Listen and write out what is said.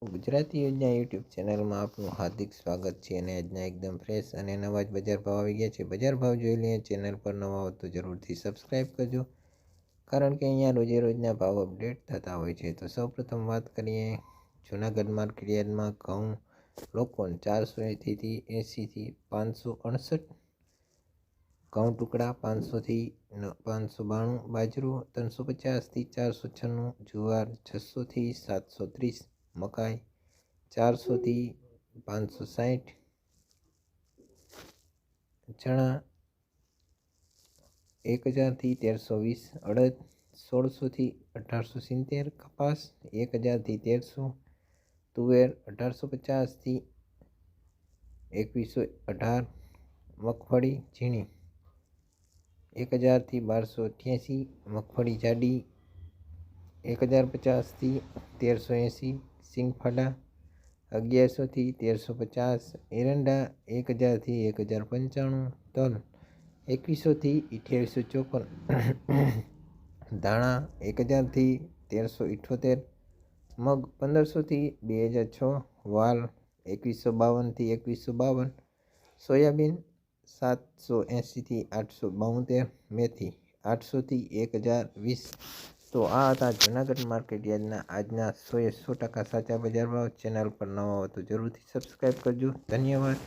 ગુજરાતી યોજના યુટ્યુબ ચેનલમાં આપનું હાર્દિક સ્વાગત છે અને આજના એકદમ ફ્રેશ અને નવા જ બજાર ભાવ આવી ગયા છે। બજાર ભાવ જોઈ લઈએ। ચેનલ પર નવા હો તો જરૂરથી સબસ્ક્રાઈબ કરજો, કારણ કે અહીંયા રોજે રોજના ભાવ અપડેટ થતા હોય છે। તો સૌપ્રથમ વાત કરીએ જૂનાગઢ માર્કેટ યાર્ડમાં ઘઉં લોકવન 480 થી 80 થી 568, ઘઉં ટુકડા 500 થી 592, બાજરો 350 થી 496, જુવાર 600 થી 730, મકાઈ 400 થી 560, ચણા 1000 થી 1320, અડદ 1600 થી 1870, કપાસ 1000 થી 1300, તુવેર 1850 થી 2118, મગફળી ઝીણી 1000 થી 1288, મગફળી જાડી 1050 થી 1380, સિંગફાડા 1100 થી 1350, એરંડા 1000 થી 1095, તલ 2100 થી 2854, ધાણા 1000 થી 1378, મગ 1500 થી 2006, વાલ 2152 થી 2152, સોયાબીન 780 થી 872, મેથી 800 થી 1020। તો આ હતા જૂનાગઢ માર્કેટ યાર્ડના આજના 100% સાચા બજાર ભાવ। ચેનલ પર નવા હો તો જરૂરથી સબસ્ક્રાઈબ કરજો। ધન્યવાદ।